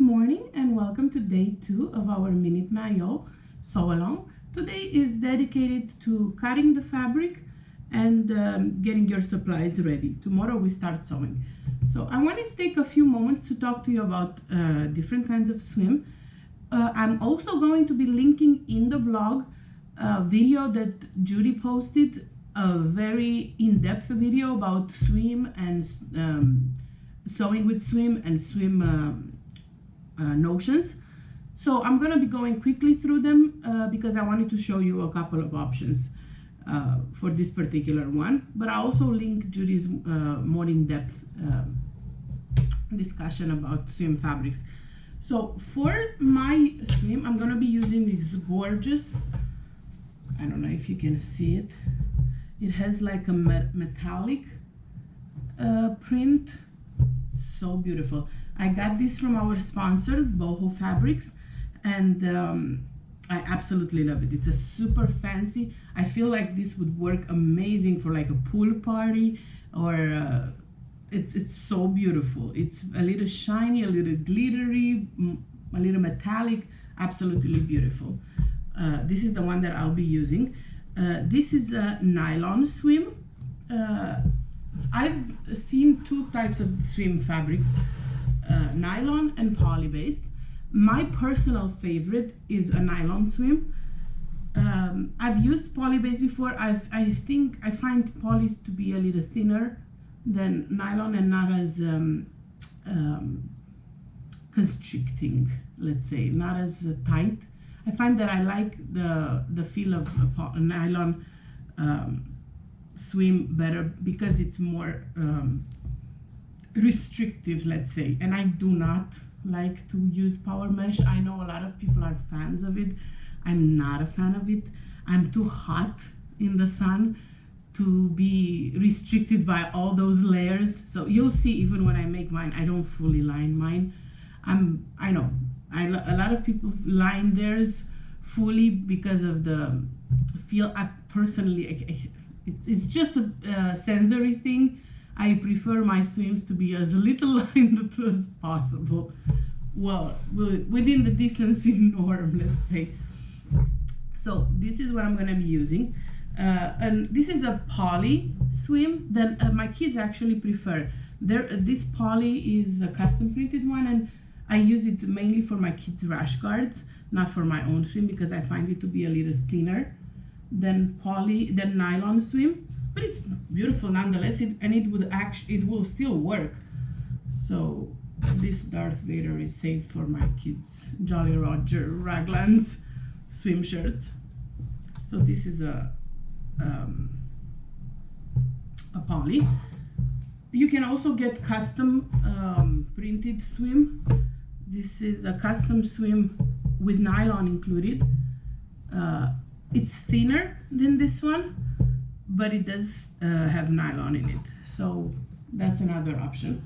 morning and welcome to day 2 of our minute Maillot sew along. Today is dedicated to cutting the fabric and getting your supplies ready. Tomorrow we start sewing. So I wanted to take a few moments to talk to you about different kinds of swim. I'm also going to be linking in the blog a video that Judy posted, a very in-depth video about swim and sewing with swim and swim notions. So I'm going to be going quickly through them because I wanted to show you a couple of options for this particular one, but I also link Judy's more in-depth discussion about swim fabrics. So for my swim, I'm going to be using this gorgeous, I don't know if you can see it, it has like a metallic print. So beautiful. I got this from our sponsor, Boho Fabrics, and I absolutely love it. It's a super fancy. I feel like this would work amazing for like a pool party, or it's so beautiful. It's a little shiny, a little glittery, a little metallic, absolutely beautiful. This is the one that I'll be using. This is a nylon swim. I've seen two types of swim fabrics, nylon and poly based. My personal favorite is a nylon swim. I've used poly based before. I find polys to be a little thinner than nylon and not as constricting, let's say, not as tight. I find that I like the feel of a nylon swim better because it's more restrictive, let's say, and I do not like to use power mesh. I know a lot of people are fans of it. I'm not a fan of it. I'm too hot in the sun to be restricted by all those layers. So you'll see, even when I make mine, I don't fully line mine. I know a lot of people line theirs fully because of the feel. I personally, it's just a sensory thing. I prefer my swims to be as little lined as possible. Well, within the decency norm, let's say. So this is what I'm going to be using. And this is a poly swim that my kids actually prefer. This poly is a custom printed one, and I use it mainly for my kids' rash guards, not for my own swim, because I find it to be a little thinner than nylon swim, but it's beautiful nonetheless. It will still work. So this Darth Vader is saved for my kids' Jolly Roger Raglan's swim shirts. So this is a poly. You can also get custom printed swim. This is a custom swim with nylon included. It's thinner than this one, but it does have nylon in it. So that's another option.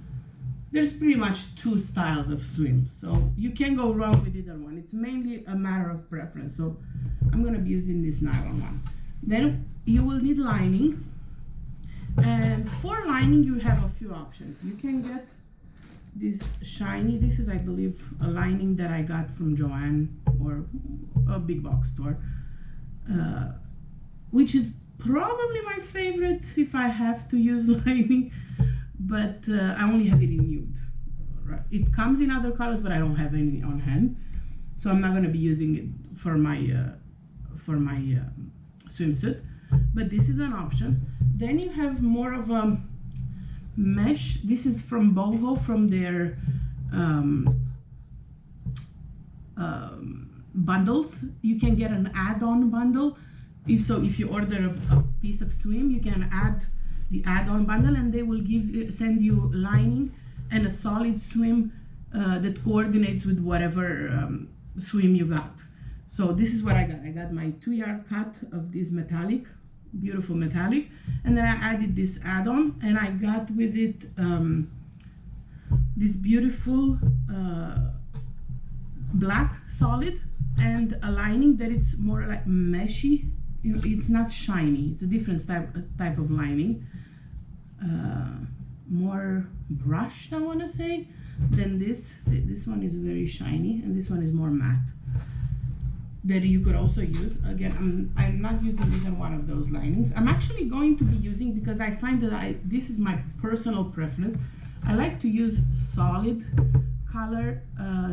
There's pretty much two styles of swim, so you can go wrong with either one. It's mainly a matter of preference. So I'm going to be using this nylon one. Then you will need lining. And for lining, you have a few options. You can get this shiny, this is, I believe, a lining that I got from Joann or a big box store, which is probably my favorite if I have to use lining, but I only have it in nude. Right. It comes in other colors, but I don't have any on hand, so I'm not going to be using it for my swimsuit. But this is an option. Then you have more of a mesh. This is from Boho, from their bundles. You can get an add-on bundle. If you order a piece of swim, you can add the add-on bundle, and they will send you lining and a solid swim that coordinates with whatever swim you got. So this is what I got. I got my 2-yard cut of this metallic, beautiful metallic, and then I added this add-on, and I got with it this beautiful black solid and a lining that is more like meshy. It's not shiny. It's a different type of lining, more brushed, I want to say. than this. See, this one is very shiny and this one is more matte. That you could also use. Again, I'm not using either one of those linings. I'm actually going to be using, because I find that this is my personal preference, I like to use solid color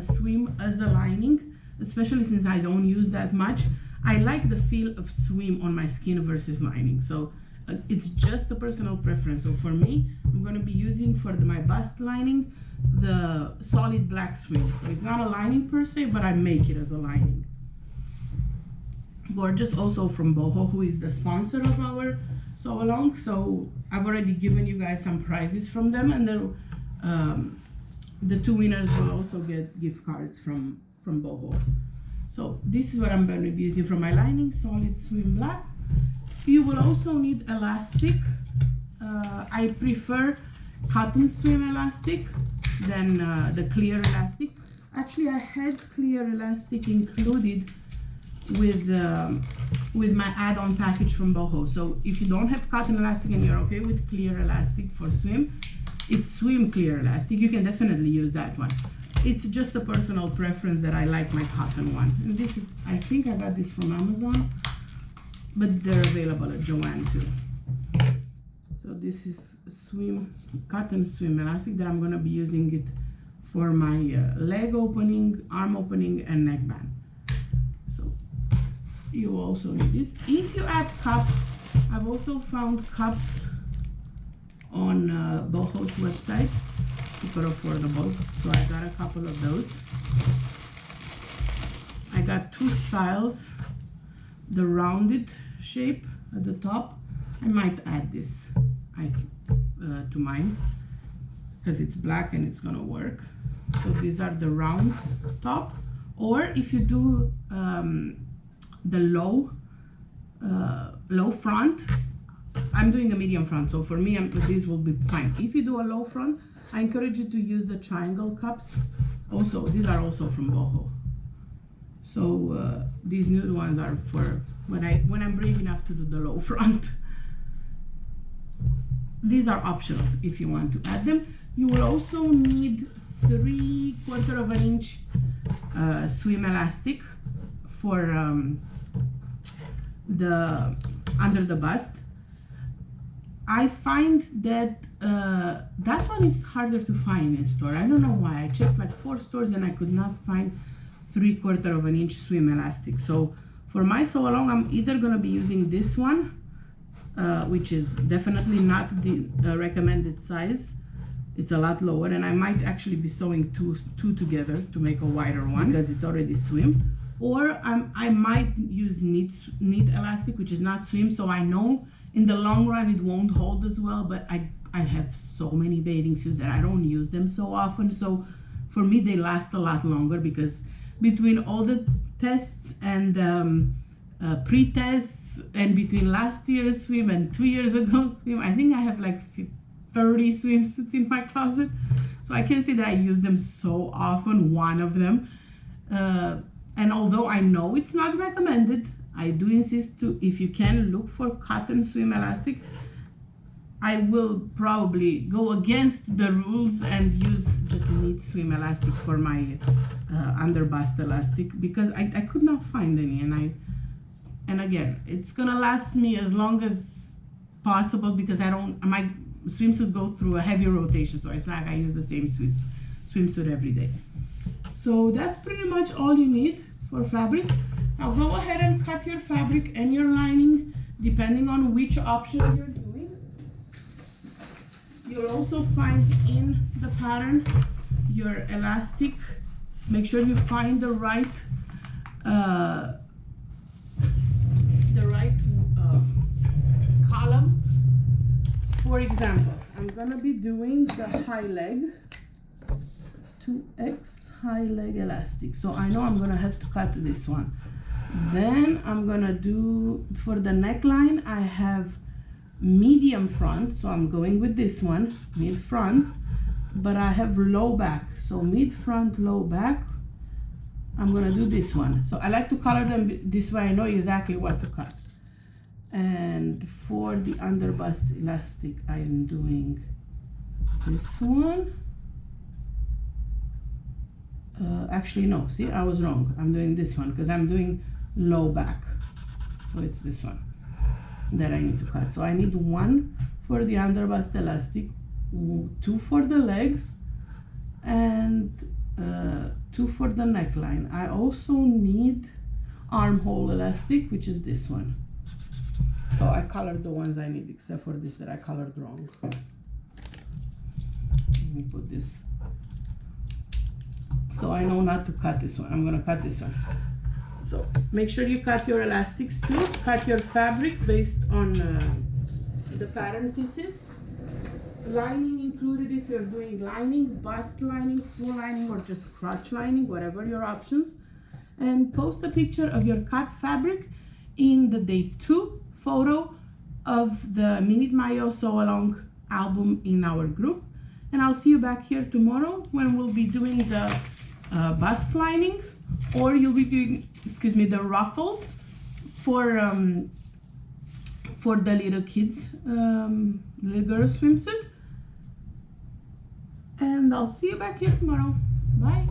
swim as a lining, especially since I don't use that much. I like the feel of swim on my skin versus lining. So it's just a personal preference. So for me, I'm going to be using for my bust lining the solid black swim. So it's not a lining per se, but I make it as a lining. Gorgeous, also from Boho, who is the sponsor of our sew along. So I've already given you guys some prizes from them, and the two winners will also get gift cards from Boho. So this is what I'm going to be using for my lining, solid swim black. You will also need elastic. I prefer cotton swim elastic than the clear elastic. Actually, I had clear elastic included with my add-on package from Boho. So if you don't have cotton elastic and you're okay with clear elastic for swim, it's swim clear elastic. You can definitely use that one. It's just a personal preference that I like my cotton one. And this is, I think I got this from Amazon, but they're available at Joann too. So this is cotton swim elastic that I'm gonna be using it for my leg opening, arm opening, and neckband. So you also need this. If you add cups, I've also found cups on Boho's website, super affordable. So I got a couple of those. I got two styles, the rounded shape at the top. I might add this to mine because it's black and it's gonna work. So these are the round top, or if you do the low front, I'm doing a medium front, so for me these will be fine. If you do a low front, I encourage you to use the triangle cups. Also, these are also from Boho. So these nude ones are for when I'm brave enough to do the low front. These are optional if you want to add them. You will also need 3/4 of an inch swim elastic for the under the bust. I find that that one is harder to find in store. I don't know why. I checked like 4 stores and I could not find 3/4 of an inch swim elastic. So for my sew along, I'm either gonna be using this one, which is definitely not the recommended size. It's a lot lower, and I might actually be sewing two together to make a wider one because it's already swim. Or I might use knit elastic, which is not swim, so I know in the long run it won't hold as well, but I have so many bathing suits that I don't use them so often. So for me, they last a lot longer because between all the tests and pre-tests and between last year's swim and 2 years ago swim, I think I have like 30 swimsuits in my closet. So I can say that I use them so often, one of them. And although I know it's not recommended, I do insist to, if you can, look for cotton swim elastic. I will probably go against the rules and use just knit swim elastic for my under bust elastic because I could not find any, and again, it's gonna last me as long as possible because my swimsuit go through a heavy rotation, so it's not like I use the same swimsuit every day. So that's pretty much all you need for fabric. Now go ahead and cut your fabric and your lining depending on which options you're doing. You'll also find in the pattern your elastic. Make sure you find the right column. For example, I'm gonna be doing the high leg 2X high leg elastic, so I know I'm gonna have to cut this one. Then I'm gonna do, for the neckline, I have medium front, so I'm going with this one, mid front, but I have low back, so mid front, low back. I'm gonna do this one. So I like to color them this way, I know exactly what to cut. And for the under bust elastic, I am doing this one. actually no, see, I was wrong. I'm doing this one because I'm doing low back. So it's this one that I need to cut. So I need 1 for the under bust elastic, 2 for the legs, and 2 for the neckline. I also need armhole elastic, which is this one. So I colored the ones I need, except for this that I colored wrong. Let me put this. So I know not to cut this one. I'm gonna cut this one. So make sure you cut your elastics too. Cut your fabric based on the pattern pieces. Lining included if you're doing lining, bust lining, full lining, or just crotch lining, whatever your options. And post a picture of your cut fabric in the day 2 photo of the Minute Maillot Sew Along album in our group. And I'll see you back here tomorrow when we'll be doing the bust lining, or you'll be doing, excuse me, the ruffles for the little kids, little girl swimsuit. And I'll see you back here tomorrow. Bye.